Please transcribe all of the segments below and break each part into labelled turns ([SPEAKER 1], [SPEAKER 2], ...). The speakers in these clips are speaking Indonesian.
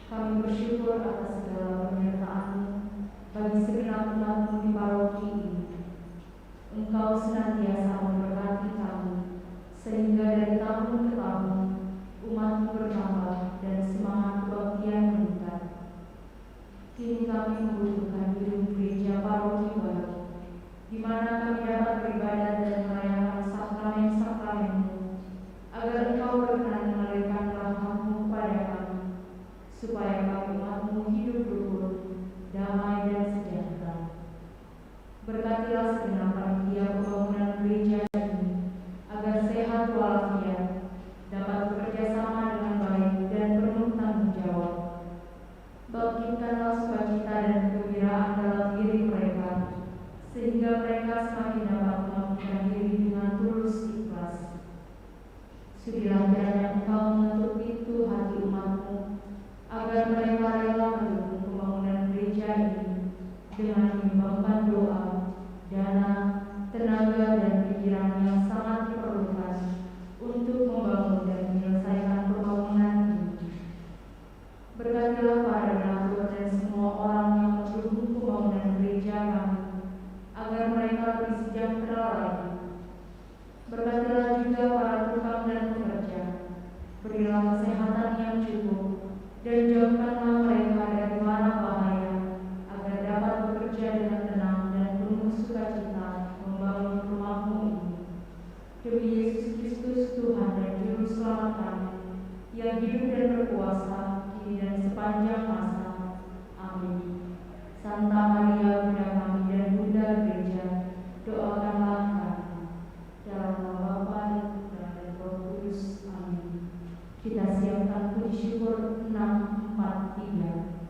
[SPEAKER 1] Kami bersyukur atas segala penyertaan-Mu bagi segenap umat-Mu di paroki ini. Engkau senantiasa memberkati kami, sehingga dari tahun ke tahun umat-Mu bertambah dan semangat kebaktian meningkat. Kini kami membutuhkan gedung gereja paroki baru, di mana kami dapat beribadah dan merayakan sakramen-sakramen-Mu, agar Engkau berkenan mengalirkan rahmat-Mu kepada kami, supaya kami umat-Mu hidup rukun, damai dan sejahtera. Berkatilah segenap panitia pembangunan gereja ini, agar sehat walafiat, dapat bekerja sama dengan baik dan penuh tanggung jawab. Bangkitkanlah sukacita dan kegembiraan dalam diri mereka, sehingga mereka semakin dapat melakukan diri dengan tulus ikhlas. Sudilah kiranya Engkau mengetuk pintu hati umat-Mu, agar mereka rela mendukung pembangunan gereja ini dengan menyumbangkan doa, dana, tenaga, dan pikiran yang sangat diperlukan untuk membangun dan menyelesaikan pembangunan ini. Berkatilah para donatur dan semua orang yang mendukung pembangunan gereja kami, agar mereka lebih sejahtera lagi. Berkatilah juga para tukang dan pekerja. Berilah kesehatan yang cukup dan jauhkanlah mereka dari mara bahaya, agar dapat bekerja dengan tenang dan penuh sukacita membangun rumah-Mu ini. Demi Yesus Kristus Tuhan dan Juru Selamat kami, yang hidup dan berkuasa kini dan sepanjang masa. Amin. Santa Maria Bunda kami dan Bunda Gereja, doakanlah kami. Dalam nama Bapa dan Putra dan Roh Kudus. Amin. Kita siapkan puji syukur 643.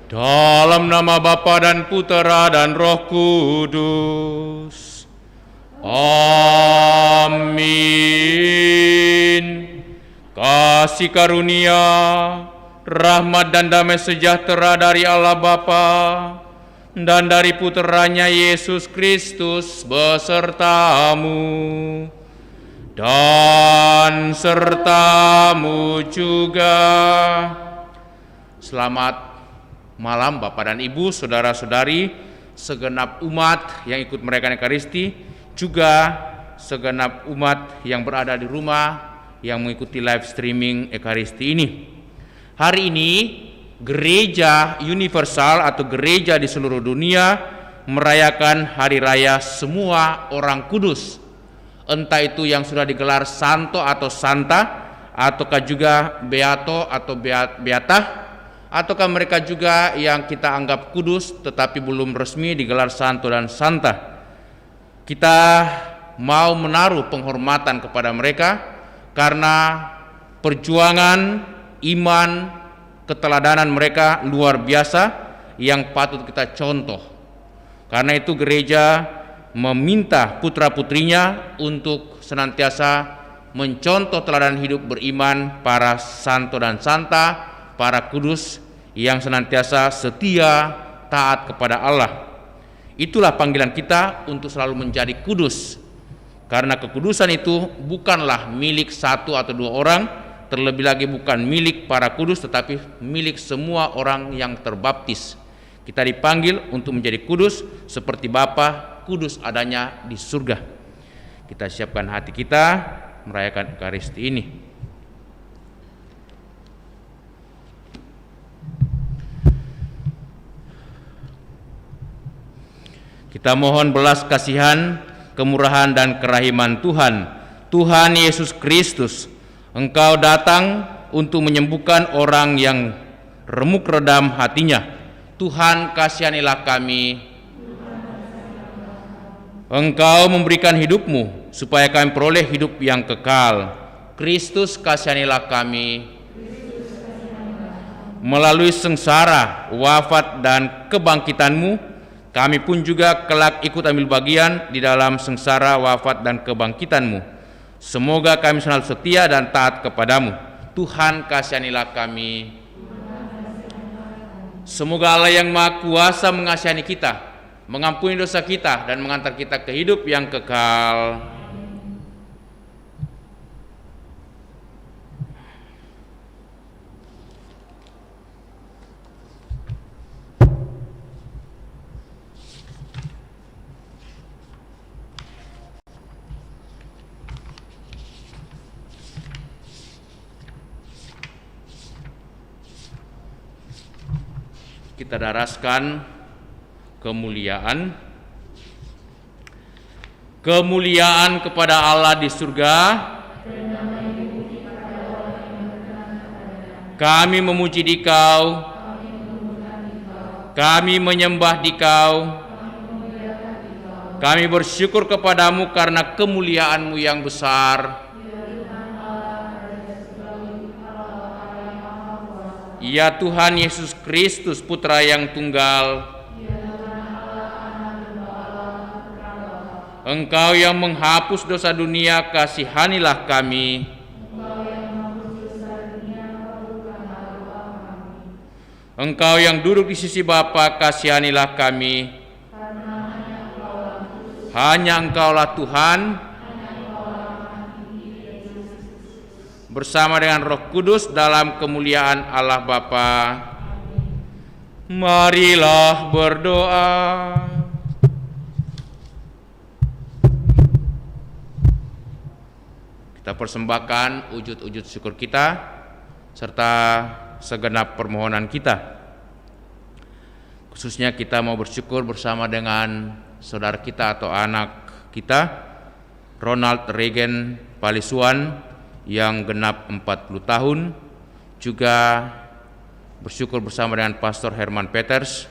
[SPEAKER 2] Dalam nama Bapa dan Putera dan Roh Kudus. Amin. Kasih karunia, rahmat dan damai sejahtera dari Allah Bapa dan dari Puteranya Yesus Kristus besertamu dan sertamu juga. Selamat malam Bapak dan Ibu, saudara-saudari, segenap umat yang ikut merayakan Ekaristi, juga segenap umat yang berada di rumah yang mengikuti live streaming Ekaristi ini. Hari ini Gereja Universal atau gereja di seluruh dunia merayakan Hari Raya Semua Orang Kudus. Entah itu yang sudah digelar Santo atau Santa, ataukah juga Beato atau Beata, ataukah mereka juga yang kita anggap kudus tetapi belum resmi digelar Santo dan Santa. Kita mau menaruh penghormatan kepada mereka karena perjuangan, iman, keteladanan mereka luar biasa yang patut kita contoh. Karena itu gereja meminta putra-putrinya untuk senantiasa mencontoh teladan hidup beriman para santo dan santa, para kudus yang senantiasa setia taat kepada Allah. Itulah panggilan kita untuk selalu menjadi kudus, karena kekudusan itu bukanlah milik satu atau dua orang, terlebih lagi bukan milik para kudus tetapi milik semua orang yang terbaptis. Kita dipanggil untuk menjadi kudus seperti Bapa kudus adanya di surga. Kita siapkan hati kita merayakan Ekaristi ini. Kita mohon belas kasihan, kemurahan dan kerahiman Tuhan. Tuhan Yesus Kristus, Engkau datang untuk menyembuhkan orang yang remuk redam hatinya. Tuhan kasihanilah kami. Engkau memberikan hidupmu supaya kami peroleh hidup yang kekal. Kristus kasihanilah kami. Melalui sengsara, wafat dan kebangkitanmu, kami pun juga kelak ikut ambil bagian di dalam sengsara, wafat dan kebangkitanmu. Semoga kami selalu setia dan taat kepadamu. Tuhan kasihanilah kami. Semoga Allah yang Maha Kuasa mengasihani kita, mengampuni dosa kita dan mengantar kita ke hidup yang kekal. Kita daraskan kemuliaan kepada Allah di surga. Kami memuji Dikau, kami menyembah Dikau, kami bersyukur kepadamu karena kemuliaan-Mu yang besar. Ya Tuhan Yesus Kristus, Putra yang tunggal, Engkau yang menghapus dosa dunia, kasihanilah kami. Engkau yang duduk di sisi Bapa, kasihanilah kami. Hanya Engkaulah Tuhan, bersama dengan Roh Kudus dalam kemuliaan Allah Bapa. Marilah berdoa. Kita persembahkan wujud-wujud syukur kita serta segenap permohonan kita. Khususnya kita mau bersyukur bersama dengan saudara kita atau anak kita, Ronald Regen Palisuan, yang genap 40 tahun, juga bersyukur bersama dengan Pastor Herman Peters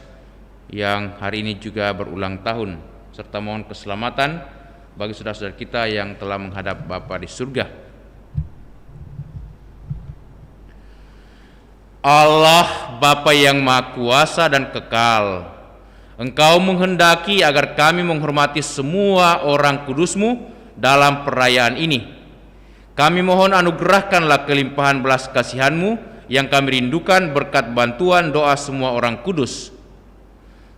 [SPEAKER 2] yang hari ini juga berulang tahun, serta mohon keselamatan bagi saudara-saudara kita yang telah menghadap Bapa di surga. Allah Bapa yang Maha Kuasa dan kekal, Engkau menghendaki agar kami menghormati semua orang kudus-Mu dalam perayaan ini. Kami mohon anugerahkanlah kelimpahan belas kasihan-Mu yang kami rindukan berkat bantuan doa semua orang kudus.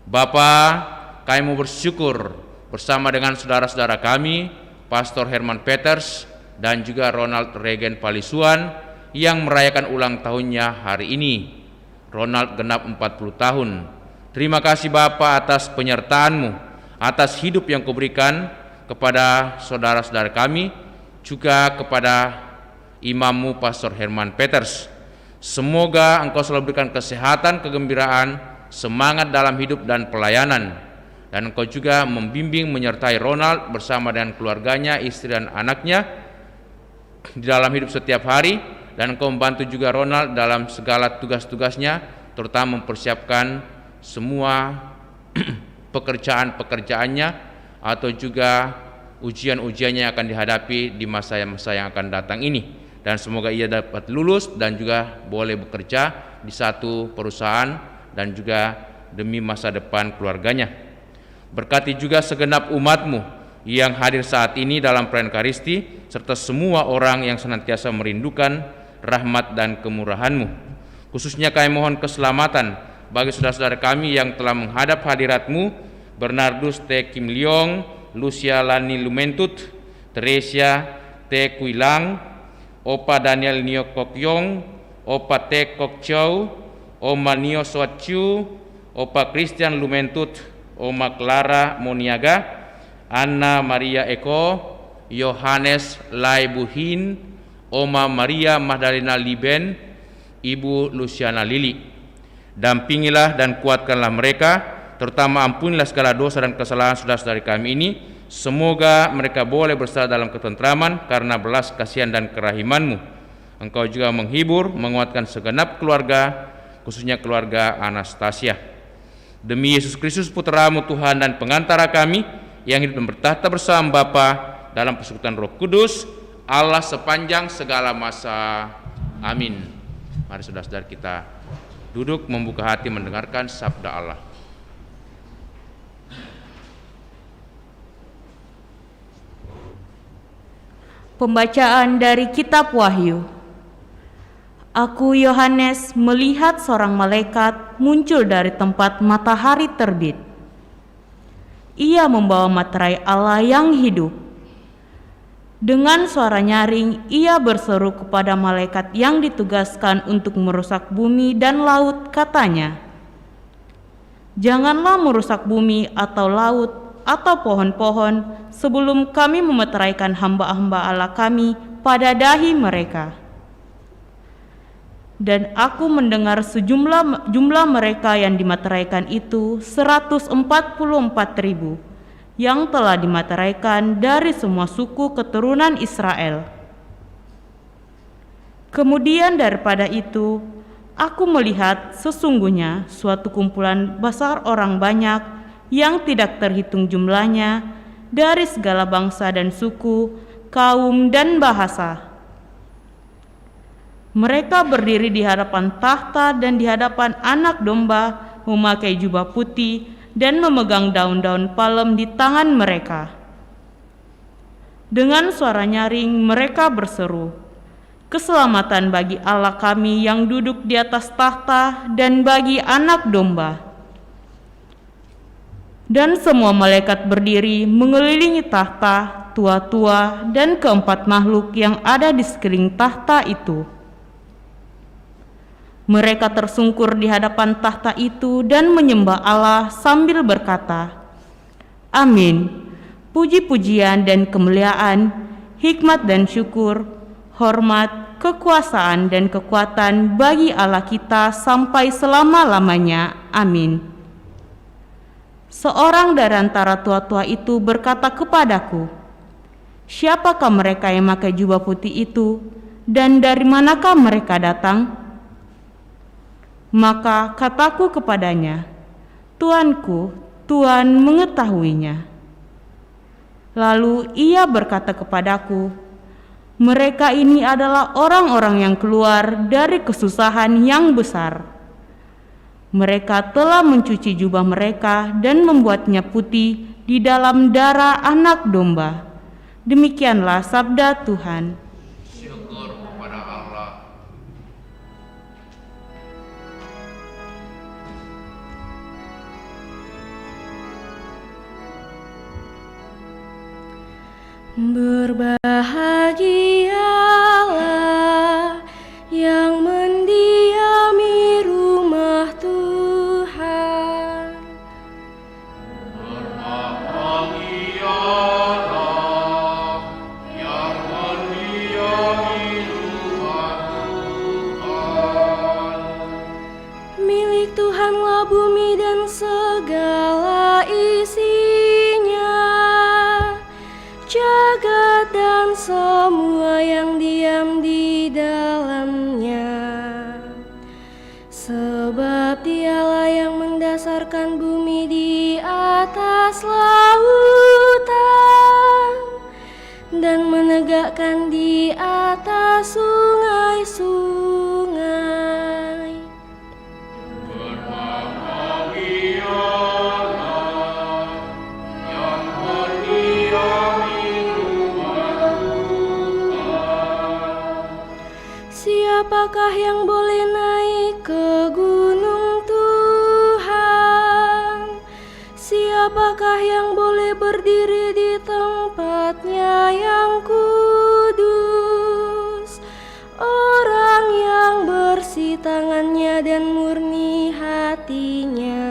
[SPEAKER 2] Bapa, kami mau bersyukur bersama dengan saudara-saudara kami, Pastor Herman Peters dan juga Ronald Regen Palisuan yang merayakan ulang tahunnya hari ini. Ronald genap 40 tahun. Terima kasih Bapa atas penyertaan-Mu, atas hidup yang Kau berikan kepada saudara-saudara kami, juga kepada imam-Mu Pastor Herman Peters. Semoga Engkau selalu berikan kesehatan, kegembiraan, semangat dalam hidup dan pelayanan, dan Engkau juga membimbing menyertai Ronald bersama dengan keluarganya, istri dan anaknya di dalam hidup setiap hari, dan Engkau membantu juga Ronald dalam segala tugas-tugasnya, terutama mempersiapkan semua pekerjaan-pekerjaannya atau juga ujian-ujiannya yang akan dihadapi di masa-masa yang akan datang ini. Dan semoga ia dapat lulus dan juga boleh bekerja di satu perusahaan dan juga demi masa depan keluarganya. Berkati juga segenap umat-Mu yang hadir saat ini dalam perayaan Ekaristi, serta semua orang yang senantiasa merindukan rahmat dan kemurahan-Mu. Khususnya kami mohon keselamatan bagi saudara-saudara kami yang telah menghadap hadirat-Mu, Bernardus T. Kim Leong, Lucia Lani Lumentut, Teresia T. Kuilang, Opa Daniel Nio Kok Yong, Opa T. Kok Chow, Oma Nio Soat Chu, Opa Christian Lumentut, Oma Clara Moniaga, Anna Maria Eko, Yohanes Lai Buhin, Oma Maria Magdalena Liben, Ibu Luciana Lili. Dampingilah dan kuatkanlah mereka, terutama ampunilah segala dosa dan kesalahan saudara-saudari kami ini. Semoga mereka boleh bersama dalam ketentraman karena belas kasihan dan kerahiman-Mu. Engkau juga menghibur, menguatkan segenap keluarga, khususnya keluarga Anastasia. Demi Yesus Kristus Putra-Mu Tuhan dan pengantara kami yang hidup dan bertahta bersama Bapa dalam persekutuan Roh Kudus, Allah sepanjang segala masa. Amin. Mari saudara-saudara kita duduk membuka hati mendengarkan sabda Allah.
[SPEAKER 3] Pembacaan dari Kitab Wahyu. Aku Yohanes melihat seorang malaikat muncul dari tempat matahari terbit. Ia membawa materai Allah yang hidup. Dengan suara nyaring, ia berseru kepada malaikat yang ditugaskan untuk merusak bumi dan laut, katanya, "Janganlah merusak bumi atau laut atau pohon-pohon sebelum kami memeteraikan hamba-hamba Allah kami pada dahi mereka." Dan aku mendengar jumlah mereka yang dimateraikan itu 144.000 yang telah dimateraikan dari semua suku keturunan Israel. Kemudian daripada itu, aku melihat sesungguhnya suatu kumpulan besar orang banyak yang tidak terhitung jumlahnya dari segala bangsa dan suku, kaum dan bahasa. Mereka berdiri di hadapan tahta dan di hadapan Anak Domba, memakai jubah putih dan memegang daun-daun palem di tangan mereka. Dengan suara nyaring mereka berseru, "Keselamatan bagi Allah kami yang duduk di atas tahta dan bagi Anak Domba." Dan semua malaikat berdiri mengelilingi tahta, tua-tua dan keempat makhluk yang ada di sekeliling tahta itu. Mereka tersungkur di hadapan tahta itu dan menyembah Allah sambil berkata, "Amin. Puji-pujian dan kemuliaan, hikmat dan syukur, hormat, kekuasaan dan kekuatan bagi Allah kita sampai selama-lamanya. Amin." Seorang dari antara tua-tua itu berkata kepadaku, "Siapakah mereka yang memakai jubah putih itu, dan dari manakah mereka datang?" Maka kataku kepadanya, "Tuanku, Tuhan mengetahuinya." Lalu ia berkata kepadaku, "Mereka ini adalah orang-orang yang keluar dari kesusahan yang besar. Mereka telah mencuci jubah mereka dan membuatnya putih di dalam darah Anak Domba. Demikianlah sabda Tuhan.
[SPEAKER 2] Syukur kepada Allah.
[SPEAKER 4] Berbahagialah yang mendiami rumah Tuhan.
[SPEAKER 2] Berbahagialah yang mendiami rumah Tuhan.
[SPEAKER 4] Milik Tuhanlah bumi dan segala isinya, jagat dan semua yang diam di dalamnya. Sebab Dialah yang mendasarkan bumi di atas lautan dan menegakkan di atas sungai-sungai.
[SPEAKER 2] Berbahagialah yang mendiami rumah Tuhan.
[SPEAKER 4] Siapakah yang boleh naik ke gunung Tuhan? Siapakah yang boleh berdiri di tempatnya yang kudus? Orang yang bersih tangannya dan murni hatinya,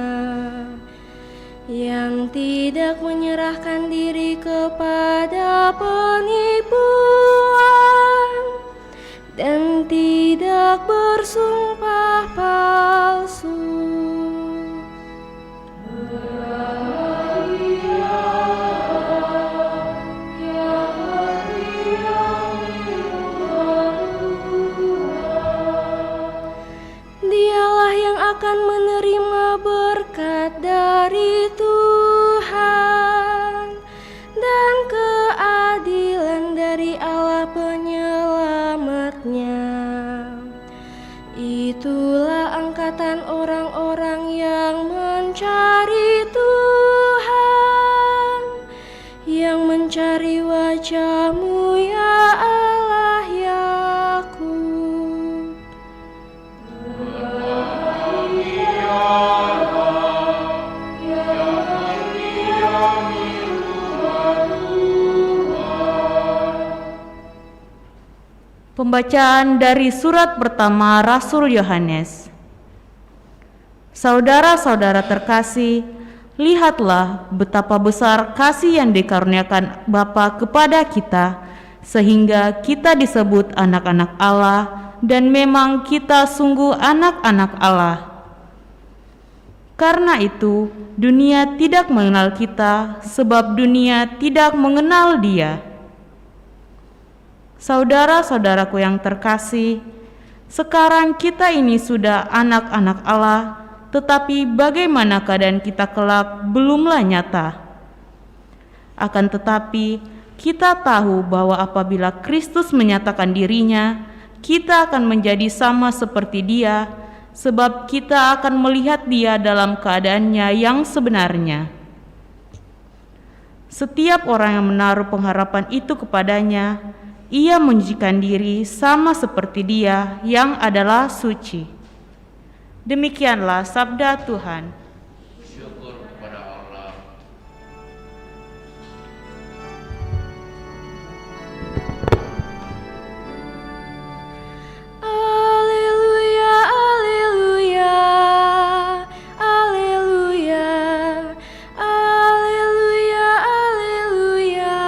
[SPEAKER 4] yang tidak menyerahkan diri kepada penipuan dan tidak bersumpah palsu. Dialah yang akan menerima berkat dari Tuhan dan keadilan dari Allah penyelamatnya. Itulah angkatan orang-orang yang mencari Tuhan, yang mencari wajah-Mu ya Allah Yakub.
[SPEAKER 3] Pembacaan dari surat pertama Rasul Yohanes. Saudara-saudara terkasih, lihatlah betapa besar kasih yang dikaruniakan Bapa kepada kita, sehingga kita disebut anak-anak Allah, dan memang kita sungguh anak-anak Allah. Karena itu, dunia tidak mengenal kita, sebab dunia tidak mengenal Dia. Saudara-saudaraku yang terkasih, sekarang kita ini sudah anak-anak Allah, tetapi bagaimana keadaan kita kelak belumlah nyata. Akan tetapi, kita tahu bahwa apabila Kristus menyatakan dirinya, kita akan menjadi sama seperti Dia, sebab kita akan melihat Dia dalam keadaannya yang sebenarnya. Setiap orang yang menaruh pengharapan itu kepadanya, ia menyucikan diri sama seperti Dia yang adalah suci. Demikianlah sabda Tuhan.
[SPEAKER 2] Syukur kepada Allah.
[SPEAKER 4] Alleluia, alleluia, alleluia, alleluia, alleluia,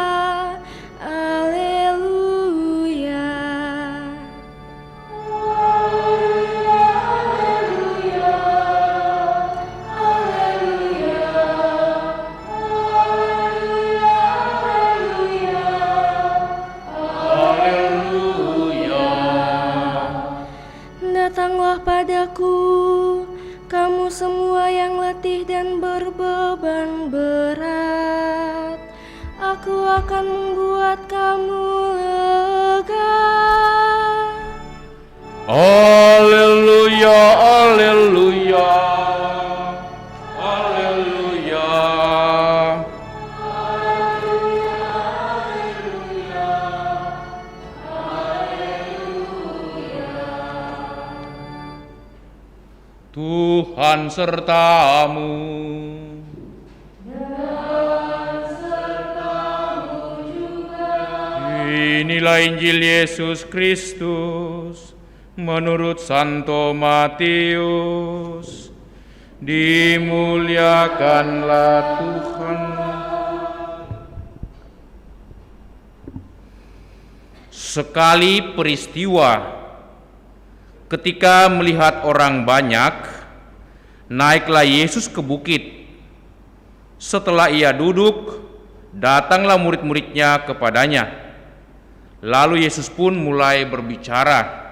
[SPEAKER 4] alleluia. Datanglah padaku, kamu semua yang letih dan berbeban berat. Aku akan membuat kamu lega.
[SPEAKER 2] Haleluya, haleluya. Tuhan sertamu. Inilah Injil Yesus Kristus menurut Santo Matius. Dimuliakanlah Tuhan. Sekali peristiwa, ketika melihat orang banyak, naiklah Yesus ke bukit. Setelah ia duduk, datanglah murid-muridnya kepadanya. Lalu Yesus pun mulai berbicara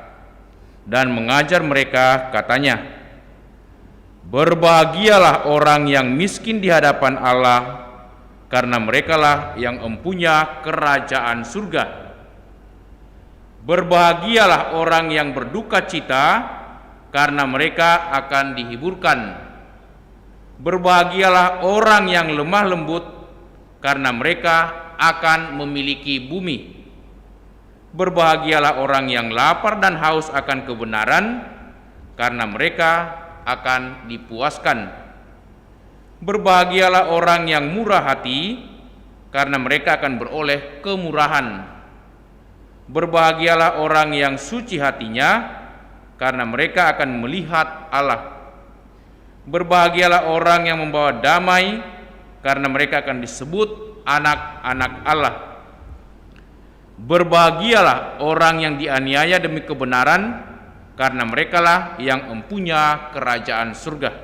[SPEAKER 2] dan mengajar mereka, katanya, "Berbahagialah orang yang miskin di hadapan Allah, karena merekalah yang empunya kerajaan surga. Berbahagialah orang yang berduka cita, karena mereka akan dihiburkan. Berbahagialah orang yang lemah lembut, karena mereka akan memiliki bumi. Berbahagialah orang yang lapar dan haus akan kebenaran, karena mereka akan dipuaskan. Berbahagialah orang yang murah hati, karena mereka akan beroleh kemurahan. Berbahagialah orang yang suci hatinya, karena mereka akan melihat Allah. Berbahagialah orang yang membawa damai, karena mereka akan disebut anak-anak Allah. Berbahagialah orang yang dianiaya demi kebenaran, karena merekalah yang empunya kerajaan surga.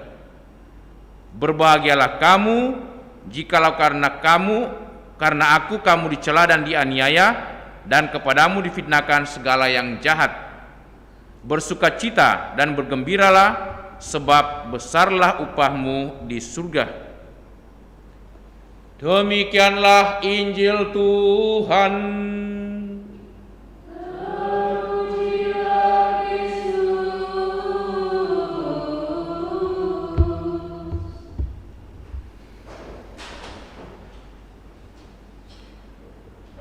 [SPEAKER 2] Berbahagialah kamu, jikalau karena aku kamu dicela dan dianiaya, dan kepadamu difitnahkan segala yang jahat. Bersukacita dan bergembiralah, sebab besarlah upahmu di surga." Demikianlah Injil Tuhan.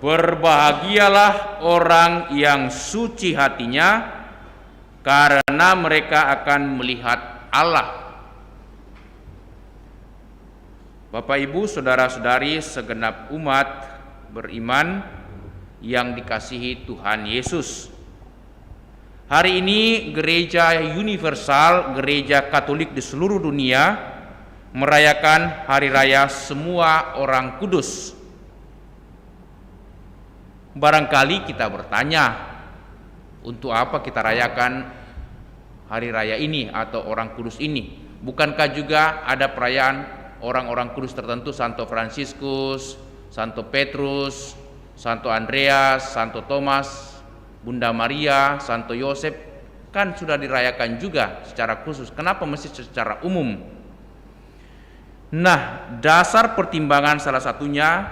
[SPEAKER 2] Berbahagialah orang yang suci hatinya, karena mereka akan melihat Allah. Bapak, Ibu, saudara-saudari segenap umat beriman yang dikasihi Tuhan Yesus. Hari ini Gereja Universal, Gereja Katolik di seluruh dunia merayakan Hari Raya Semua Orang Kudus. Barangkali kita bertanya, untuk apa kita rayakan hari raya ini atau orang kudus ini? Bukankah juga ada perayaan orang-orang kudus tertentu, Santo Fransiskus, Santo Petrus, Santo Andreas, Santo Thomas, Bunda Maria, Santo Yosef, kan sudah dirayakan juga secara khusus. Kenapa mesti secara umum? Nah, dasar pertimbangan salah satunya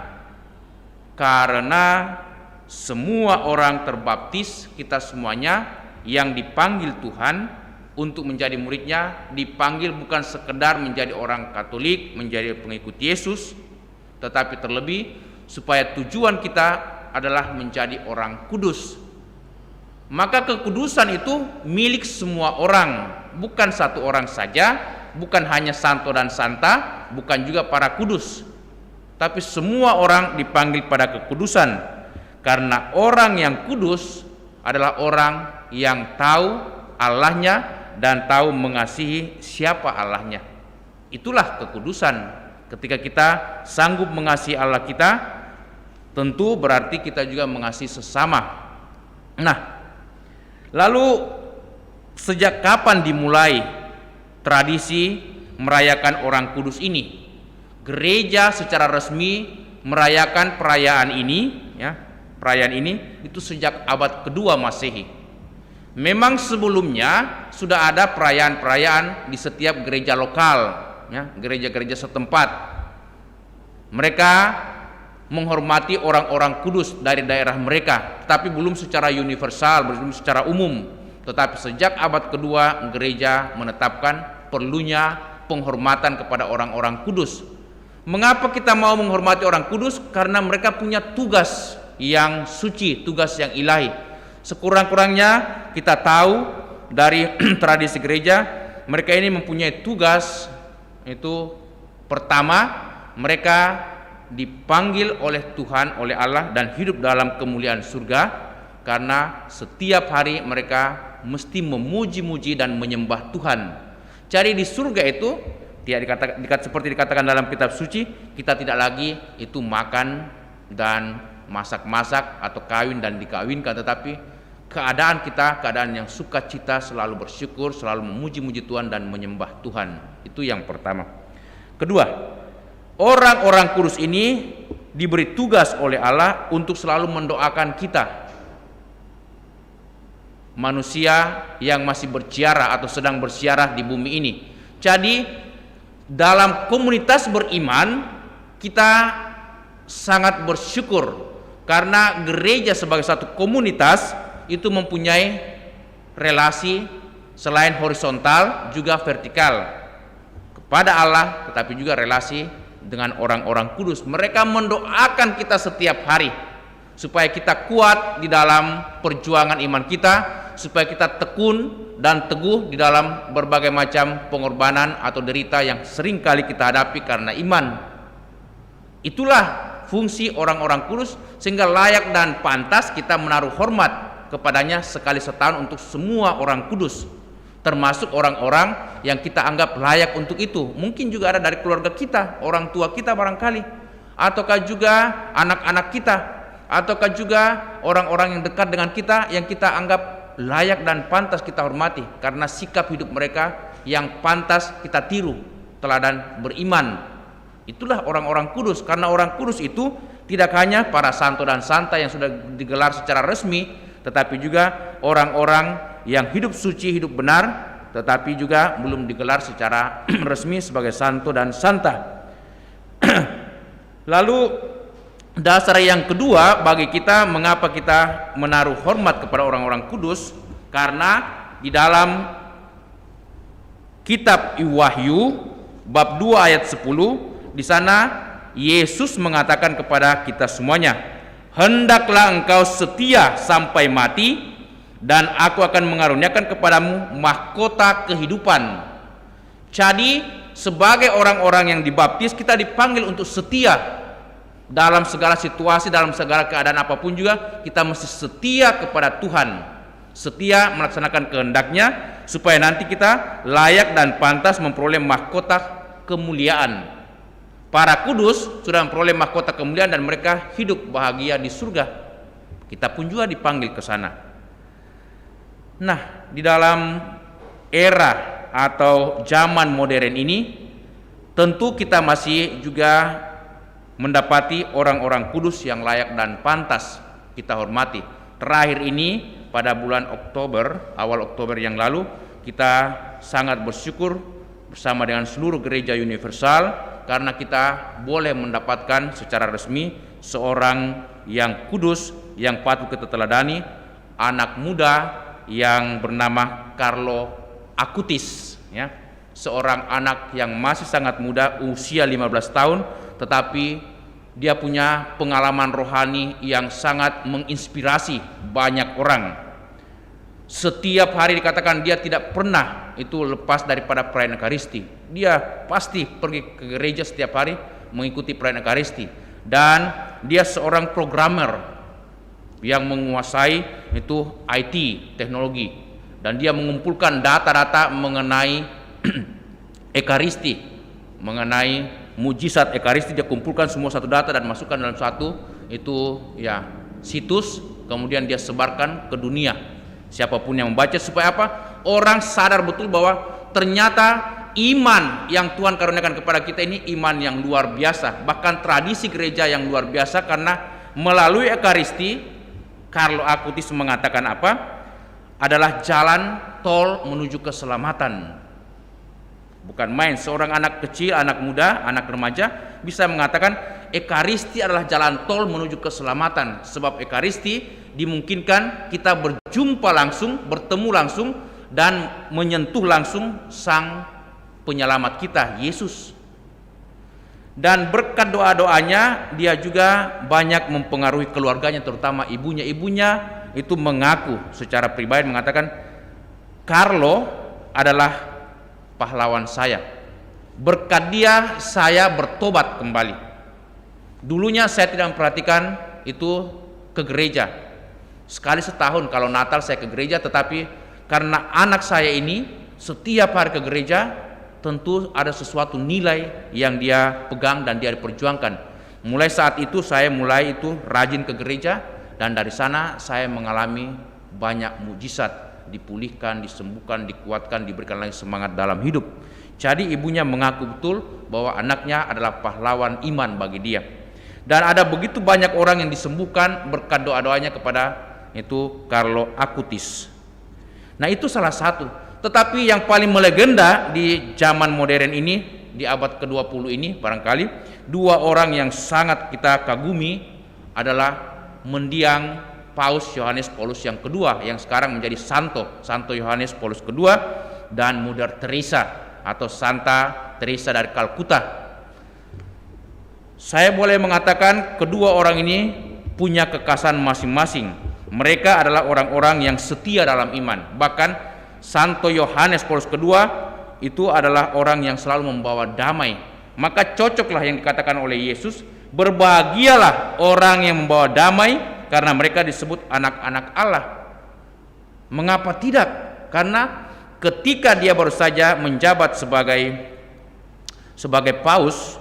[SPEAKER 2] karena semua orang terbaptis, kita semuanya yang dipanggil Tuhan untuk menjadi muridnya, dipanggil bukan sekedar menjadi orang Katolik, menjadi pengikut Yesus, tetapi terlebih supaya tujuan kita adalah menjadi orang kudus. Maka kekudusan itu milik semua orang, bukan satu orang saja, bukan hanya santo dan santa, bukan juga para kudus, tapi semua orang dipanggil pada kekudusan. Karena orang yang kudus adalah orang yang tahu Allahnya dan tahu mengasihi siapa Allahnya. Itulah kekudusan. Ketika kita sanggup mengasihi Allah kita, tentu berarti kita juga mengasihi sesama. Nah, lalu sejak kapan dimulai tradisi merayakan orang kudus ini? Gereja secara resmi merayakan perayaan ini, ya. Perayaan ini itu sejak abad kedua Masehi. Memang sebelumnya sudah ada perayaan-perayaan di setiap gereja lokal, ya, gereja-gereja setempat. Mereka menghormati orang-orang kudus dari daerah mereka, tapi belum secara universal, belum secara umum. Tetapi sejak abad kedua gereja menetapkan perlunya penghormatan kepada orang-orang kudus. Mengapa kita mau menghormati orang kudus? Karena mereka punya tugas yang suci, tugas yang ilahi. Sekurang-kurangnya kita tahu dari tradisi gereja, mereka ini mempunyai tugas. Itu pertama, mereka dipanggil oleh Tuhan, oleh Allah, dan hidup dalam kemuliaan surga, karena setiap hari mereka mesti memuji-muji dan menyembah Tuhan. Jadi di surga itu seperti dikatakan dalam kitab suci, kita tidak lagi itu makan dan masak-masak atau kawin dan dikawinkan, tetapi keadaan kita keadaan yang sukacita, selalu bersyukur, selalu memuji-muji Tuhan dan menyembah Tuhan. Itu yang pertama. Kedua, orang-orang kudus ini diberi tugas oleh Allah untuk selalu mendoakan kita, manusia yang masih berziarah atau sedang berziarah di bumi ini. Jadi dalam komunitas beriman kita sangat bersyukur karena gereja sebagai satu komunitas itu mempunyai relasi selain horizontal juga vertikal kepada Allah, tetapi juga relasi dengan orang-orang kudus. Mereka mendoakan kita setiap hari supaya kita kuat di dalam perjuangan iman kita, supaya kita tekun dan teguh di dalam berbagai macam pengorbanan atau derita yang sering kali kita hadapi karena iman. Itulah fungsi orang-orang kudus, sehingga layak dan pantas kita menaruh hormat kepadanya sekali setahun untuk semua orang kudus, termasuk orang-orang yang kita anggap layak untuk itu. Mungkin juga ada dari keluarga kita, orang tua kita barangkali, ataukah juga anak-anak kita, ataukah juga orang-orang yang dekat dengan kita yang kita anggap layak dan pantas kita hormati karena sikap hidup mereka yang pantas kita tiru, teladan beriman. Itulah orang-orang kudus, karena orang kudus itu tidak hanya para santo dan santa yang sudah digelar secara resmi, tetapi juga orang-orang yang hidup suci, hidup benar, tetapi juga belum digelar secara resmi sebagai santo dan santa. Lalu dasar yang kedua bagi kita mengapa kita menaruh hormat kepada orang-orang kudus, karena di dalam kitab Wahyu bab 2 ayat 10 di sana Yesus mengatakan kepada kita semuanya, "Hendaklah engkau setia sampai mati, dan aku akan mengaruniakan kepadamu mahkota kehidupan." Jadi sebagai orang-orang yang dibaptis kita dipanggil untuk setia dalam segala situasi, dalam segala keadaan apapun juga kita mesti setia kepada Tuhan, setia melaksanakan kehendaknya, supaya nanti kita layak dan pantas memperoleh mahkota kemuliaan. Para kudus sudah memperoleh mahkota kemuliaan dan mereka hidup bahagia di surga. Kita pun juga dipanggil ke sana. Nah, di dalam era atau zaman modern ini tentu kita masih juga mendapati orang-orang kudus yang layak dan pantas kita hormati. Terakhir ini pada bulan Oktober, awal Oktober yang lalu, kita sangat bersyukur bersama dengan seluruh gereja universal karena kita boleh mendapatkan secara resmi seorang yang kudus, yang patut kita teladani, anak muda yang bernama Carlo Acutis, ya. Seorang anak yang masih sangat muda, usia 15 tahun, tetapi dia punya pengalaman rohani yang sangat menginspirasi banyak orang. Setiap hari dikatakan dia tidak pernah itu lepas daripada perayaan Ekaristi. Dia pasti pergi ke gereja setiap hari mengikuti perayaan Ekaristi. Dan dia seorang programmer yang menguasai itu IT, teknologi. Dan dia mengumpulkan data-data mengenai Ekaristi, mengenai mujizat Ekaristi. Dia kumpulkan semua satu data dan masukkan dalam satu itu ya situs, kemudian dia sebarkan ke dunia. Siapapun yang membaca, supaya apa? Orang sadar betul bahwa ternyata iman yang Tuhan karuniakan kepada kita ini iman yang luar biasa, bahkan tradisi gereja yang luar biasa, karena melalui Ekaristi, Carlo Acutis mengatakan apa? Adalah jalan tol menuju keselamatan. Bukan main, seorang anak kecil, anak muda, anak remaja bisa mengatakan Ekaristi adalah jalan tol menuju keselamatan, sebab Ekaristi dimungkinkan kita berjumpa langsung, bertemu langsung, dan menyentuh langsung Sang Penyelamat kita, Yesus. Dan berkat doa-doanya dia juga banyak mempengaruhi keluarganya, terutama ibunya. Ibunya itu mengaku secara pribadi, mengatakan Carlo adalah pahlawan saya. Berkat dia saya bertobat kembali. Dulunya saya tidak memperhatikan itu ke gereja. Sekali setahun kalau Natal saya ke gereja, tetapi karena anak saya ini setiap hari ke gereja, tentu ada sesuatu nilai yang dia pegang dan dia diperjuangkan. Mulai saat itu saya mulai itu rajin ke gereja, dan dari sana saya mengalami banyak mukjizat, dipulihkan, disembuhkan, dikuatkan, diberikan lagi semangat dalam hidup. Jadi ibunya mengaku betul bahwa anaknya adalah pahlawan iman bagi dia. Dan ada begitu banyak orang yang disembuhkan berkat doa-doanya kepada itu Carlo Acutis. Nah, itu salah satu. Tetapi yang paling melegenda di zaman modern ini, di abad ke-20 ini barangkali, dua orang yang sangat kita kagumi adalah mendiang Paus Yohanes Paulus yang kedua, yang sekarang menjadi Santo Yohanes Paulus kedua, dan Mother Teresa atau Santa Teresa dari Kalkuta. Saya boleh mengatakan kedua orang ini punya kekhasan masing-masing. Mereka adalah orang-orang yang setia dalam iman. Bahkan Santo Yohanes Paulus kedua itu adalah orang yang selalu membawa damai. Maka cocoklah yang dikatakan oleh Yesus, berbahagialah orang yang membawa damai, karena mereka disebut anak-anak Allah. Mengapa tidak? Karena ketika dia baru saja menjabat sebagai paus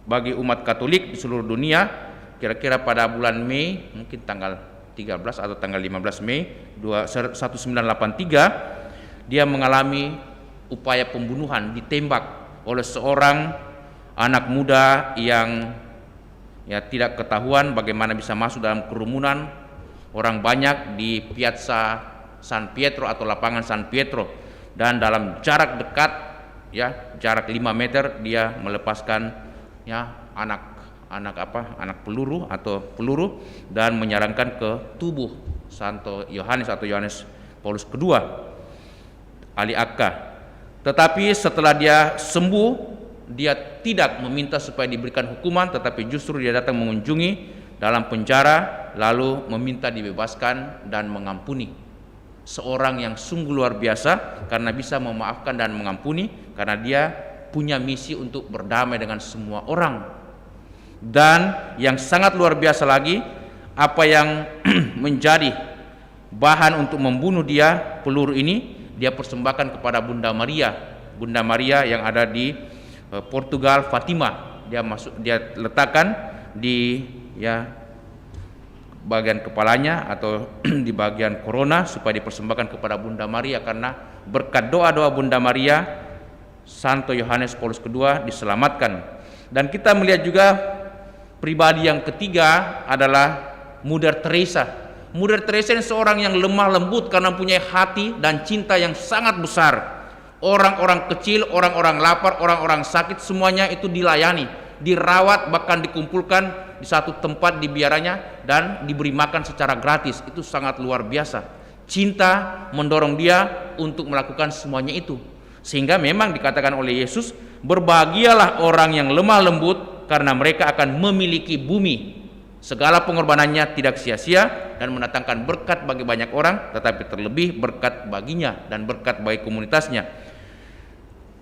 [SPEAKER 2] bagi umat Katolik di seluruh dunia, kira-kira pada bulan Mei, mungkin tanggal 13 atau tanggal 15 Mei 1983, dia mengalami upaya pembunuhan, ditembak oleh seorang anak muda yang tidak ketahuan bagaimana bisa masuk dalam kerumunan orang banyak di Piazza San Pietro atau lapangan San Pietro, dan dalam jarak dekat, jarak 5 meter, dia melepaskan anak peluru dan menyerangkan ke tubuh Santo Yohanes atau Yohanes Paulus kedua Ali Akka. Tetapi setelah dia sembuh, dia tidak meminta supaya diberikan hukuman, tetapi justru dia datang mengunjungi dalam penjara, lalu meminta dibebaskan dan mengampuni. Seorang yang sungguh luar biasa karena bisa memaafkan dan mengampuni, karena dia punya misi untuk berdamai dengan semua orang. Dan yang sangat luar biasa lagi, apa yang menjadi bahan untuk membunuh dia, peluru ini, dia persembahkan kepada Bunda Maria yang ada di Portugal, Fatima. Dia letakkan di bagian kepalanya atau di bagian corona supaya dipersembahkan kepada Bunda Maria, karena berkat doa-doa Bunda Maria, Santo Yohanes Paulus kedua diselamatkan. Dan kita melihat juga pribadi yang ketiga adalah Mother Teresa. Mother Teresa ini seorang yang lemah lembut karena punya hati dan cinta yang sangat besar. Orang-orang kecil, orang-orang lapar, orang-orang sakit, semuanya itu dilayani, dirawat, bahkan dikumpulkan di satu tempat di biaranya dan diberi makan secara gratis. Itu sangat luar biasa. Cinta mendorong dia untuk melakukan semuanya itu. Sehingga memang dikatakan oleh Yesus, berbahagialah orang yang lemah lembut karena mereka akan memiliki bumi. Segala pengorbanannya tidak sia-sia dan mendatangkan berkat bagi banyak orang, tetapi terlebih berkat baginya dan berkat bagi komunitasnya.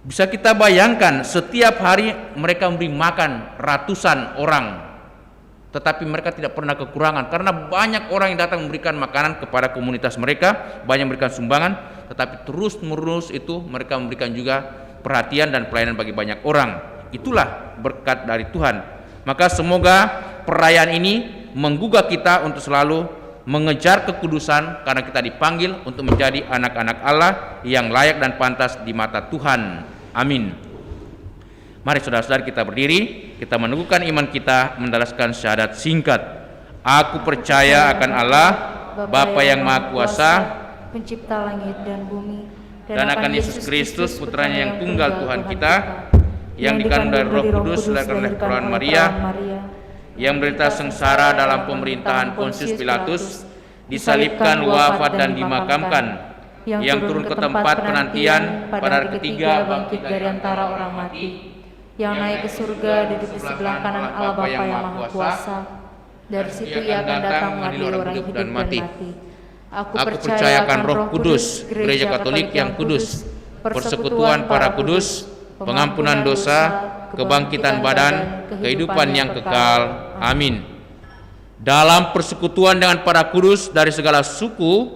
[SPEAKER 2] Bisa kita bayangkan, setiap hari mereka memberi makan ratusan orang, tetapi mereka tidak pernah kekurangan karena banyak orang yang datang memberikan makanan kepada komunitas mereka, banyak memberikan sumbangan, tetapi terus-menerus itu mereka memberikan juga perhatian dan pelayanan bagi banyak orang. Itulah berkat dari Tuhan. Maka semoga perayaan ini menggugah kita untuk selalu mengejar kekudusan, karena kita dipanggil untuk menjadi anak-anak Allah yang layak dan pantas di mata Tuhan. Amin. Mari saudara-saudara kita berdiri, kita meneguhkan iman kita, mendalaskan syahadat singkat. Aku percaya akan Allah, Bapa yang Maha Kuasa,
[SPEAKER 4] Pencipta langit dan bumi,
[SPEAKER 2] dan akan Yesus Kristus, putranya yang tunggal Tuhan kita, yang dikandung dari Roh Kudus, dilahirkan oleh perawan Maria, yang menderita sengsara dalam pemerintahan Pontius Pilatus, disalibkan, wafat dan dimakamkan, yang turun ke tempat penantian, pada hari ketiga bangkit dari antara orang mati,
[SPEAKER 4] yang naik ke surga, duduk di sebelah kanan Allah Bapa yang Maha Kuasa. Dari situ ia akan datang mengadili orang hidup dan mati.
[SPEAKER 2] Aku percaya akan Roh Kudus, Gereja Katolik yang kudus, persekutuan para kudus, pengampunan dosa, kebangkitan badan, kehidupan yang kekal. Amin. Dalam persekutuan dengan para kudus dari segala suku,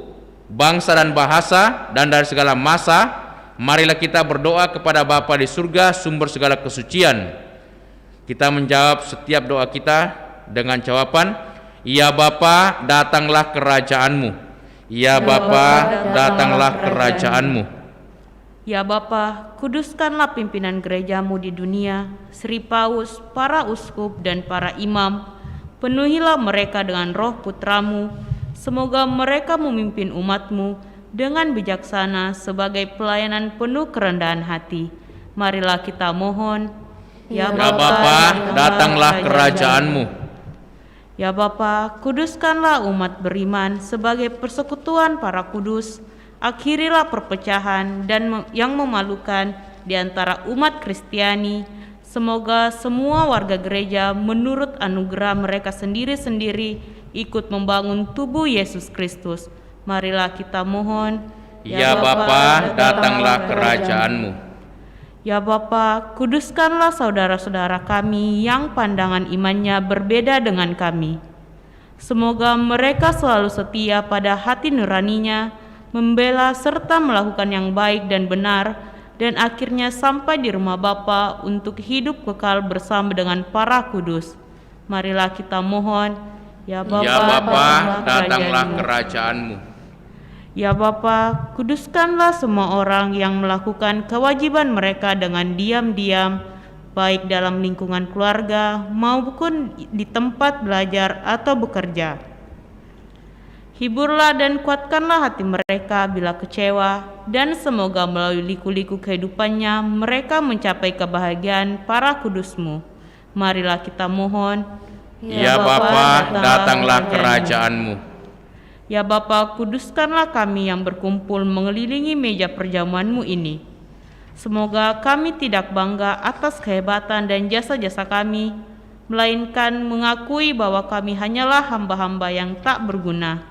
[SPEAKER 2] bangsa dan bahasa, dan dari segala masa, marilah kita berdoa kepada Bapa di surga, sumber segala kesucian. Kita menjawab setiap doa kita dengan jawaban, Ya Bapa, datanglah kerajaanmu. Ya Bapa, datanglah kerajaanmu.
[SPEAKER 3] Ya Bapa, kuduskanlah pimpinan gerejamu di dunia, Sri Paus, para uskup dan para imam. Penuhilah mereka dengan roh putramu, semoga mereka memimpin umatmu dengan bijaksana sebagai pelayanan penuh kerendahan hati. Marilah kita mohon.
[SPEAKER 2] Ya Bapa, datanglah kerajaanmu.
[SPEAKER 3] Ya Bapa, kuduskanlah umat beriman sebagai persekutuan para kudus. Akhirilah perpecahan dan yang memalukan di antara umat Kristiani. Semoga semua warga gereja menurut anugerah mereka sendiri-sendiri ikut membangun tubuh Yesus Kristus. Marilah kita mohon.
[SPEAKER 2] Ya Bapa, datanglah kerajaanmu.
[SPEAKER 3] Ya Bapa, kuduskanlah saudara-saudara kami yang pandangan imannya berbeda dengan kami. Semoga mereka selalu setia pada hati nuraninya, membela serta melakukan yang baik dan benar, dan akhirnya sampai di rumah Bapa untuk hidup kekal bersama dengan para kudus. Marilah kita mohon. Ya Bapa,
[SPEAKER 2] datanglah kerajaanmu.
[SPEAKER 3] Ya Bapa, kuduskanlah semua orang yang melakukan kewajiban mereka dengan diam-diam, baik dalam lingkungan keluarga maupun di tempat belajar atau bekerja. Hiburlah dan kuatkanlah hati mereka bila kecewa, dan semoga melalui liku-liku kehidupannya mereka mencapai kebahagiaan para kudus-Mu. Marilah kita mohon.
[SPEAKER 2] Ya Bapa, datanglah kerajaanmu.
[SPEAKER 3] Ya Bapa, kuduskanlah kami yang berkumpul mengelilingi meja perjamuan-Mu ini. Semoga kami tidak bangga atas kehebatan dan jasa-jasa kami, melainkan mengakui bahwa kami hanyalah hamba-hamba yang tak berguna.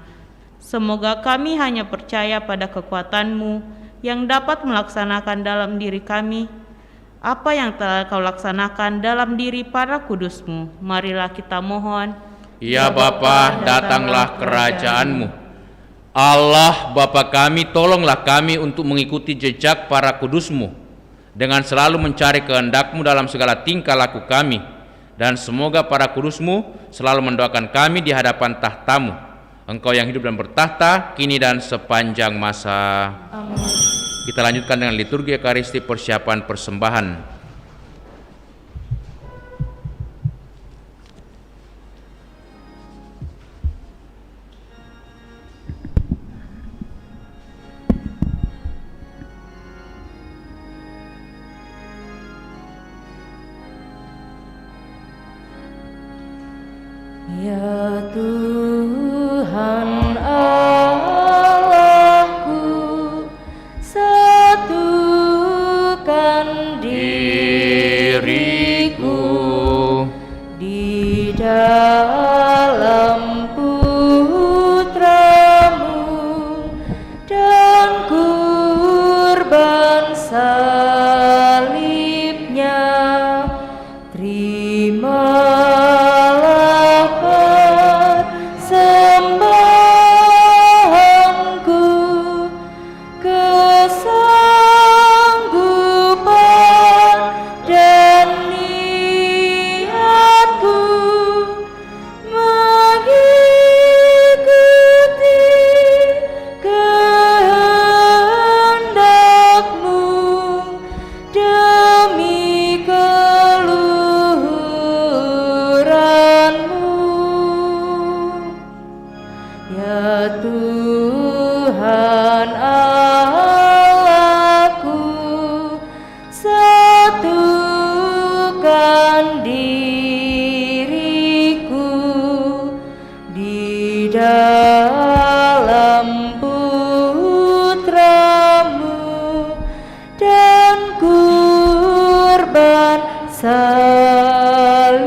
[SPEAKER 3] Semoga kami hanya percaya pada kekuatan-Mu yang dapat melaksanakan dalam diri kami apa yang telah Kau laksanakan dalam diri para kudus-Mu. Marilah kita mohon.
[SPEAKER 2] Ya Bapa, datanglah kerajaanmu. Allah Bapa kami, tolonglah kami untuk mengikuti jejak para kudus-Mu dengan selalu mencari kehendak-Mu dalam segala tingkah laku kami, dan semoga para kudus-Mu selalu mendoakan kami di hadapan tahta-Mu. Engkau yang hidup dan bertahta, kini dan sepanjang masa.
[SPEAKER 4] Amin.
[SPEAKER 2] Kita lanjutkan dengan liturgi Ekaristi persiapan persembahan.
[SPEAKER 4] Ya Tuhan Allahku, satukan diriku di dalam Putra-Mu dan kurban salibnya. Terimalah persembahanku, kesanggupan dan niatku mengikuti kehendak-Mu demi keluhuran-Mu. Ya Tuhan Allahku, satukan diriku di dalam Putra-Mu dan kurban salibnya.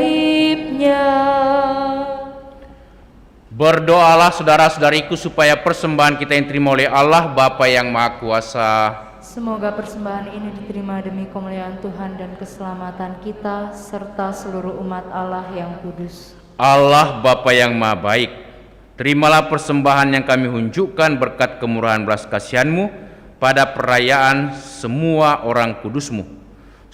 [SPEAKER 2] Berdoalah saudara-saudariku supaya persembahan kita yang terima oleh Allah Bapa yang Maha Kuasa
[SPEAKER 4] Semoga persembahan ini diterima demi kemuliaan Tuhan dan keselamatan kita serta seluruh umat Allah yang kudus.
[SPEAKER 2] Allah Bapa yang Maha Baik, terimalah persembahan yang kami unjukkan berkat kemurahan belas kasihan-Mu pada perayaan semua orang kudus-Mu.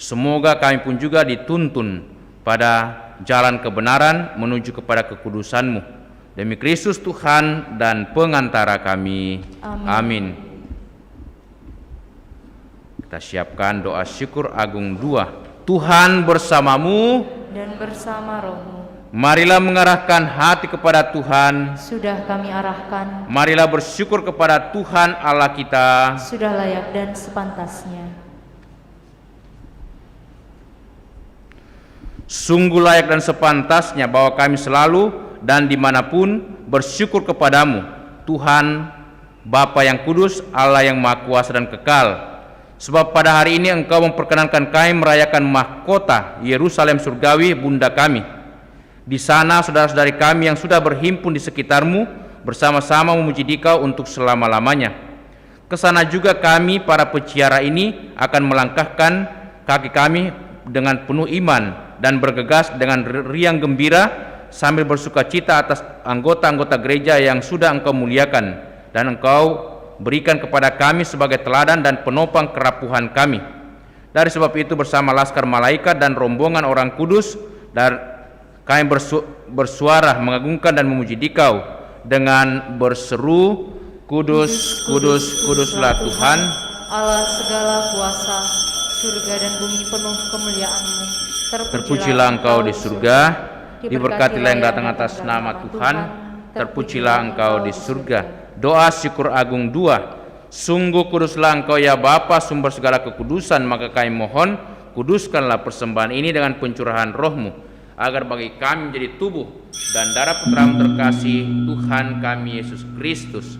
[SPEAKER 2] Semoga kami pun juga dituntun pada jalan kebenaran menuju kepada kekudusan-Mu. Demi Kristus Tuhan dan pengantara kami. Amin. Kita siapkan doa syukur agung 2. Tuhan bersamamu
[SPEAKER 4] Dan bersama rohmu.
[SPEAKER 2] Marilah mengarahkan hati kepada Tuhan.
[SPEAKER 4] Sudah kami arahkan.
[SPEAKER 2] Marilah bersyukur kepada Tuhan Allah kita.
[SPEAKER 4] Sudah layak dan sepantasnya.
[SPEAKER 2] Sungguh layak dan sepantasnya bahwa kami selalu dan dimanapun bersyukur kepadamu, Tuhan, Bapa yang kudus, Allah yang maha kuasa dan kekal. Sebab pada hari ini Engkau memperkenankan kami merayakan mahkota Yerusalem surgawi Bunda kami. Di sana saudara-saudari kami yang sudah berhimpun di sekitar-Mu bersama-sama memuji Dikau untuk selama-lamanya. Kesana juga kami para peziarah ini akan melangkahkan kaki kami dengan penuh iman dan bergegas dengan riang gembira sambil bersuka cita atas anggota-anggota gereja yang sudah Engkau muliakan dan Engkau berikan kepada kami sebagai teladan dan penopang kerapuhan kami. Dari sebab itu bersama laskar malaikat dan rombongan orang kudus dan kami bersuara mengagungkan dan memuji Dikau dengan berseru, Kudus, kudus, kuduslah Tuhan,
[SPEAKER 4] Allah segala kuasa, surga dan bumi penuh kemuliaan-Mu.
[SPEAKER 2] terpujilah Engkau di surga, diberkatilah yang datang atas nama Tuhan, terpujilah Engkau di surga. Doa syukur agung 2. Sungguh kuduslah Engkau ya Bapa, sumber segala kekudusan, maka kami mohon, kuduskanlah persembahan ini dengan pencurahan roh-Mu, agar bagi kami menjadi tubuh dan darah putra-Mu terkasih, Tuhan kami Yesus Kristus.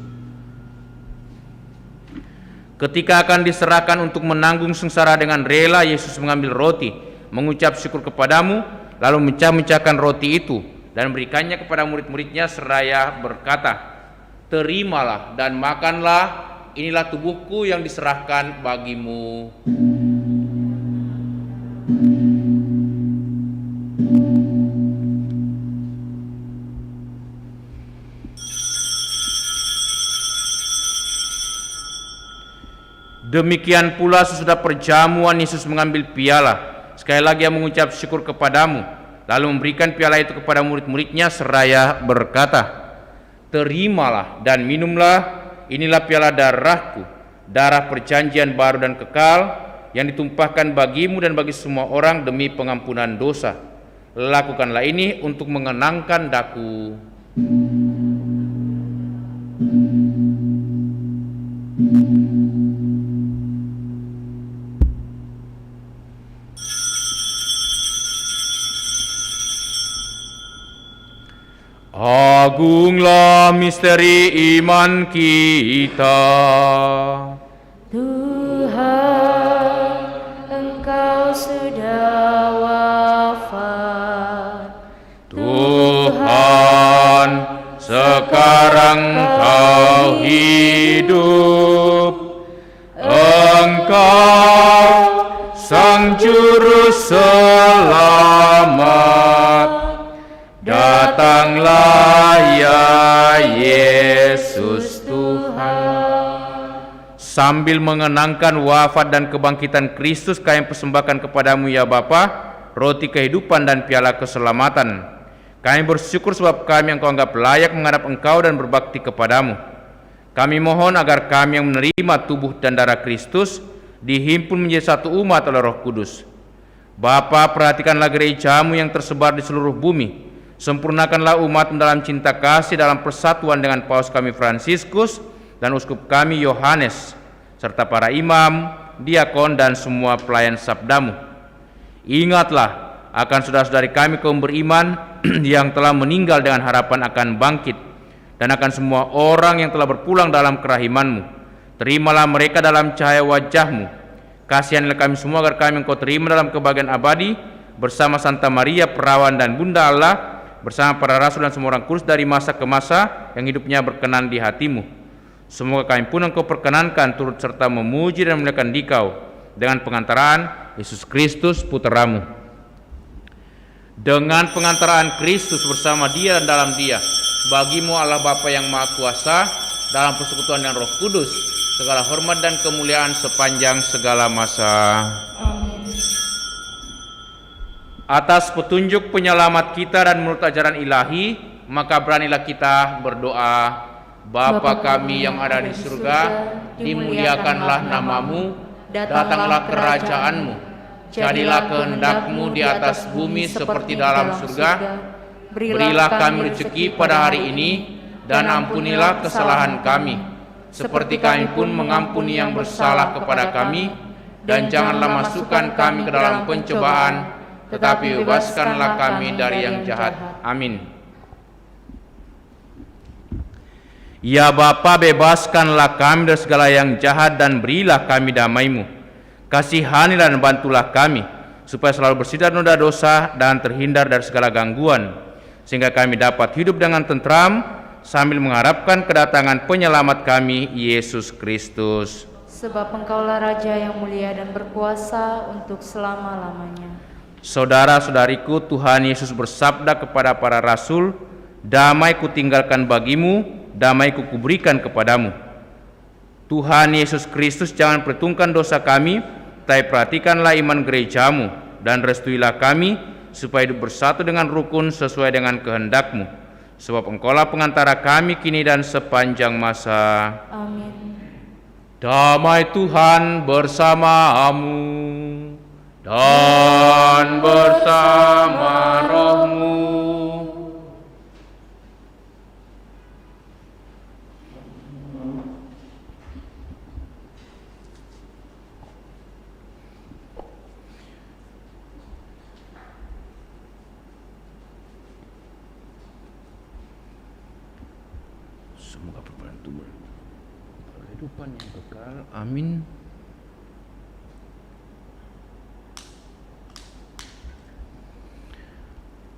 [SPEAKER 2] Ketika akan diserahkan untuk menanggung sengsara dengan rela, Yesus mengambil roti, mengucap syukur kepadamu, lalu mecah-mecahkan roti itu dan memberikannya kepada murid-muridnya seraya berkata, terimalah dan makanlah, inilah tubuhku yang diserahkan bagimu. Demikian pula sesudah perjamuan Yesus mengambil piala. Sekali lagi Ia mengucap syukur kepadamu, lalu memberikan piala itu kepada murid-muridnya seraya berkata, terimalah dan minumlah, inilah piala darahku, darah perjanjian baru dan kekal, yang ditumpahkan bagimu dan bagi semua orang demi pengampunan dosa. Lakukanlah ini untuk mengenangkan daku. Agunglah misteri iman kita.
[SPEAKER 4] Tuhan, Engkau sudah wafat.
[SPEAKER 2] Tuhan, sekarang Kau hidup. Engkau Sang Juru Selamat. Datanglah ya Yesus Tuhan. Sambil mengenangkan wafat dan kebangkitan Kristus, kami persembahkan kepadamu ya Bapa, roti kehidupan dan piala keselamatan. Kami bersyukur sebab kami yang Kau anggap layak menghadap Engkau dan berbakti kepadamu. Kami mohon agar kami yang menerima tubuh dan darah Kristus dihimpun menjadi satu umat oleh Roh Kudus. Bapa, perhatikanlah gereja-Mu yang tersebar di seluruh bumi. Sempurnakanlah umat dalam cinta kasih dalam persatuan dengan Paus kami Fransiskus dan Uskup kami Yohanes, serta para imam, diakon dan semua pelayan sabda-Mu. Ingatlah akan saudara-saudari kami kaum beriman yang telah meninggal dengan harapan akan bangkit, dan akan semua orang yang telah berpulang dalam kerahiman-Mu. Terimalah mereka dalam cahaya wajah-Mu. Kasihanlah kami semua agar kami Engkau terima dalam kebahagiaan abadi bersama Santa Maria Perawan dan Bunda Allah, bersama para rasul dan semua orang kudus dari masa ke masa yang hidupnya berkenan di hati-Mu. Semoga kami pun Engkau perkenankan turut serta memuji dan memuliakan Dikau dengan pengantaraan Yesus Kristus Putra-Mu. Dengan pengantaraan Kristus bersama Dia dan dalam Dia, bagi-Mu Allah Bapa yang Maha Kuasa, dalam persekutuan dan Roh Kudus, segala hormat dan kemuliaan sepanjang segala masa.
[SPEAKER 4] Amin.
[SPEAKER 2] Atas petunjuk penyelamat kita dan menurut ajaran ilahi, maka beranilah kita berdoa. Bapa kami yang ada di surga, dimuliakanlah nama-Mu, datanglah kerajaan-Mu, jadilah kehendak-Mu di atas bumi seperti dalam surga. Berilah kami rezeki pada hari ini, dan ampunilah kesalahan kami, seperti kami pun mengampuni yang bersalah kepada kami, dan janganlah masukkan kami ke dalam pencobaan, tetapi bebaskanlah kami dari yang jahat. Amin. Ya Bapa, bebaskanlah kami dari segala yang jahat dan berilah kami damai-Mu. Kasihanilah dan bantulah kami, supaya selalu bersih dari noda dosa dan terhindar dari segala gangguan, sehingga kami dapat hidup dengan tentram sambil mengharapkan kedatangan penyelamat kami, Yesus Kristus.
[SPEAKER 4] Sebab Engkaulah Raja yang mulia dan berkuasa untuk selama-lamanya.
[SPEAKER 2] Saudara-saudariku, Tuhan Yesus bersabda kepada para rasul, "Damai kutinggalkan bagimu, damai kuberikan kepadamu." Tuhan Yesus Kristus jangan perhitungkan dosa kami, tapi perhatikanlah iman gereja-Mu, dan restuilah kami supaya hidup bersatu dengan rukun sesuai dengan kehendak-Mu. Sebab Engkaulah pengantara kami kini dan sepanjang masa.
[SPEAKER 4] Amin.
[SPEAKER 2] Damai Tuhan bersamamu dan bersama rohmu. Semoga berbantu kehidupan yang kekal. Amin.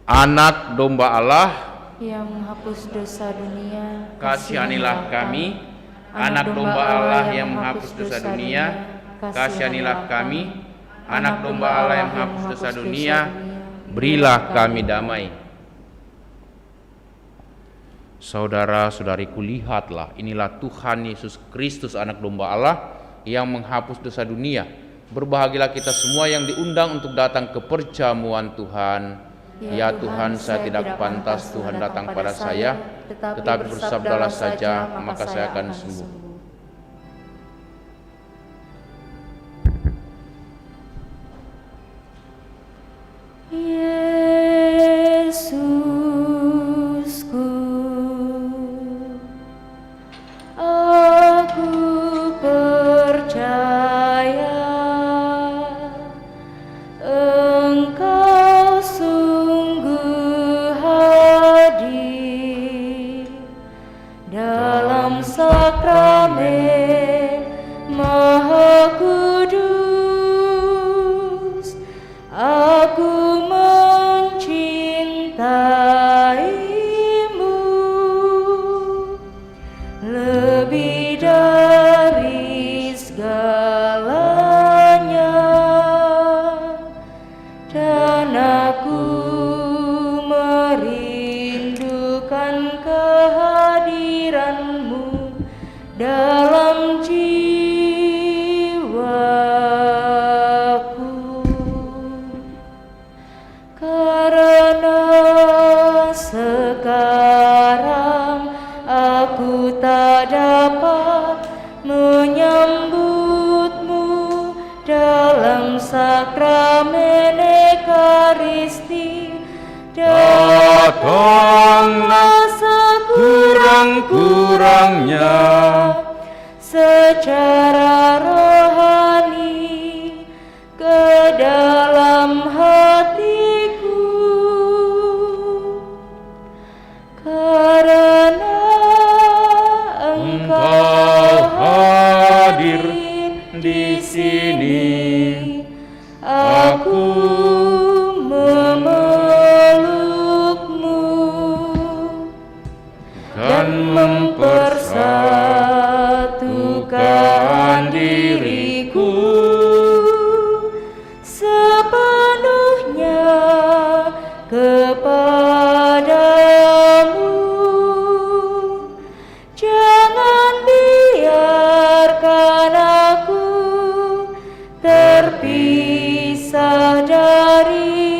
[SPEAKER 2] Anak domba Allah
[SPEAKER 4] Yang menghapus dosa dunia,
[SPEAKER 2] kasihanilah kami. Anak domba Allah yang menghapus dosa dunia, kasihanilah kami. Anak domba Allah yang menghapus dosa dunia, berilah kami damai. Saudara-saudariku, lihatlah, inilah Tuhan Yesus Kristus, anak domba Allah yang menghapus dosa dunia. Berbahagialah kita semua yang diundang untuk datang ke perjamuan Tuhan. Ya Tuhan, saya tidak pantas Tuhan datang pada saya, tetapi bersabdalah saja, maka saya akan sembuh.
[SPEAKER 4] Yesusku, aku percaya Engkau sungguh hadir dalam sakramen Maha Kudus. Aku mencintaimu lebih dari segalanya, dan aku merindukan kehadiranmu dalam jiwaku. Karena sekarang aku tak dapat menyambutmu dalam sakramen Ekaristi, datanglah sekurang-kurangnya secara rohani ke dalam hatiku, karena Engkau hadir di sini. Aku memelukmu dan mempersatukan terpisah daripadamu.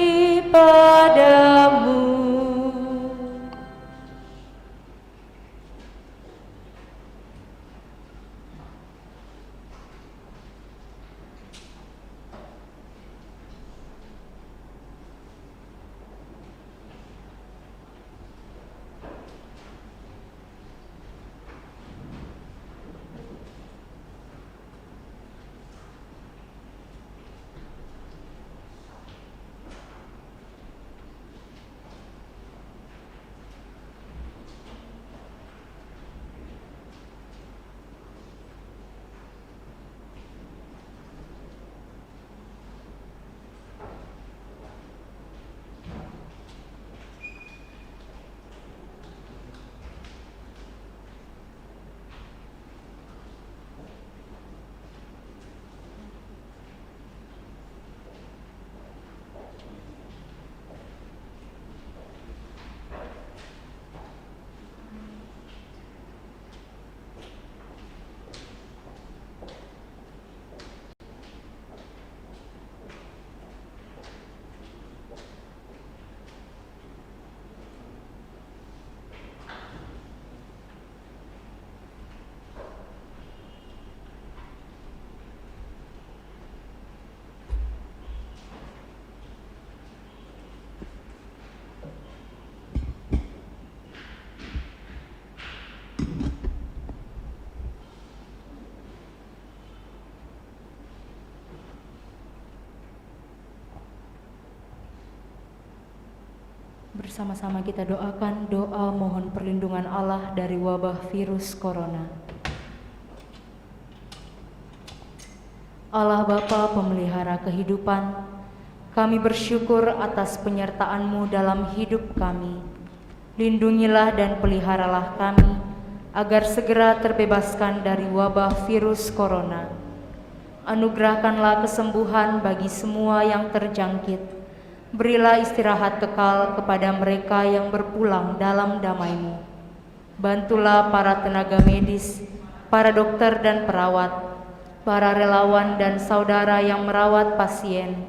[SPEAKER 4] Bersama-sama kita doakan doa mohon perlindungan Allah dari wabah virus corona. Allah Bapa pemelihara kehidupan, kami bersyukur atas penyertaan-Mu dalam hidup kami. Lindungilah dan peliharalah kami, agar segera terbebaskan dari wabah virus corona. Anugerahkanlah kesembuhan bagi semua yang terjangkit. Berilah istirahat kekal kepada mereka yang berpulang dalam damai-Mu. Bantulah para tenaga medis, para dokter dan perawat, para relawan dan saudara yang merawat pasien,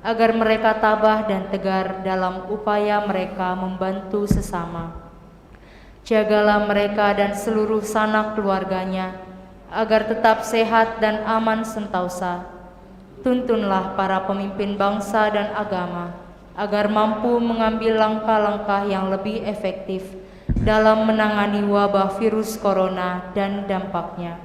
[SPEAKER 4] agar mereka tabah dan tegar dalam upaya mereka membantu sesama. Jagalah mereka dan seluruh sanak keluarganya, agar tetap sehat dan aman sentosa. Tuntunlah para pemimpin bangsa dan agama, agar mampu mengambil langkah-langkah yang lebih efektif dalam menangani wabah virus corona dan dampaknya.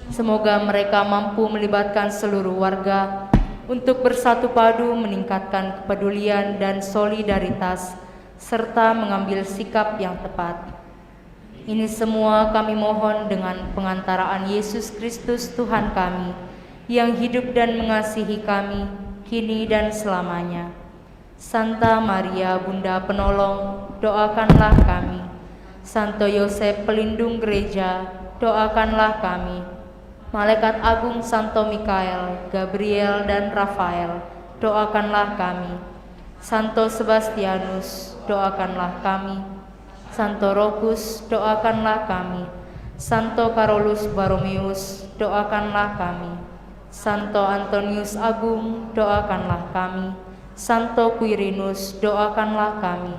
[SPEAKER 4] Semoga mereka mampu melibatkan seluruh warga untuk bersatu padu meningkatkan kepedulian dan solidaritas, serta mengambil sikap yang tepat. Ini semua kami mohon dengan pengantaraan Yesus Kristus Tuhan kami, yang hidup dan mengasihi kami, kini dan selamanya. Santa Maria Bunda Penolong, doakanlah kami. Santo Yosef Pelindung Gereja, doakanlah kami. Malaikat Agung Santo Mikael, Gabriel dan Rafael, doakanlah kami. Santo Sebastianus, doakanlah kami. Santo Rokus, doakanlah kami. Santo Carolus Borromeus, doakanlah kami. Santo Antonius Agung, doakanlah kami. Santo Quirinus, doakanlah kami.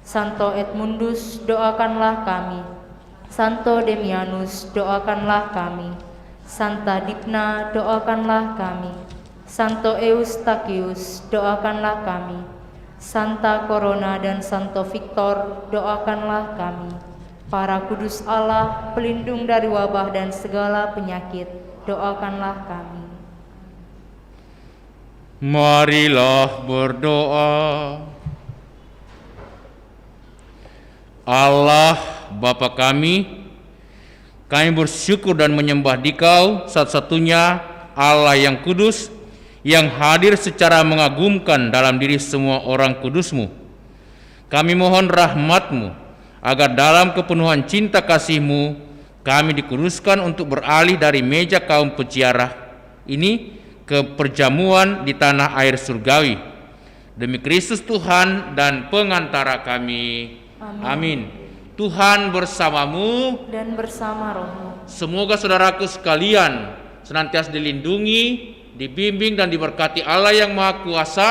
[SPEAKER 4] Santo Edmundus, doakanlah kami. Santo Demianus, doakanlah kami. Santa Dipna, doakanlah kami. Santo Eustachius, doakanlah kami. Santa Corona dan Santo Victor, doakanlah kami. Para kudus Allah, pelindung dari wabah dan segala penyakit, doakanlah kami.
[SPEAKER 2] Marilah berdoa. Allah Bapa kami bersyukur dan menyembah Dikau, satu-satunya Allah yang kudus, yang hadir secara mengagumkan dalam diri semua orang kudus-Mu. Kami mohon rahmat-Mu, agar dalam kepenuhan cinta kasih-Mu, kami dikuduskan untuk beralih dari meja kaum peziarah ini ke perjamuan di tanah air surgawi. Demi Kristus Tuhan dan pengantara kami. Amin. Tuhan bersamamu
[SPEAKER 4] dan bersama rohmu.
[SPEAKER 2] Semoga saudaraku sekalian senantiasa dilindungi, dibimbing dan diberkati Allah yang Maha Kuasa,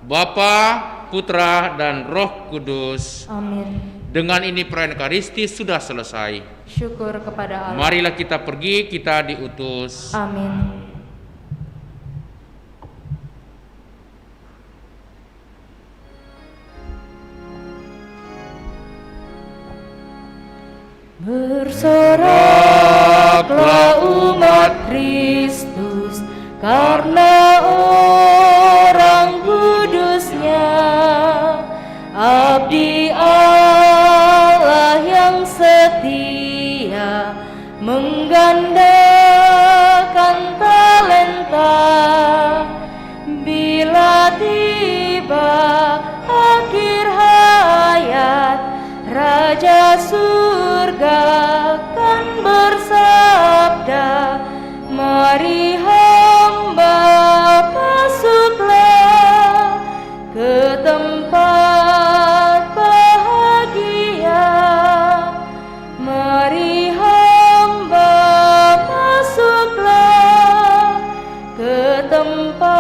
[SPEAKER 2] Bapa, Putra, dan Roh Kudus.
[SPEAKER 4] Amin.
[SPEAKER 2] Dengan ini perayaan Ekaristi sudah selesai.
[SPEAKER 4] Syukur kepada Allah.
[SPEAKER 2] Marilah kita pergi, kita diutus.
[SPEAKER 4] Amin. Bersoraklah umat Kristus karena orang kudusnya, abdi Allah yang setia menggandakan talenta. Bila tiba akhir hayat, Raja surga kan bersabda, mari hamba masuklah ke tempat bahagia. Mari hamba masuklah ke tempat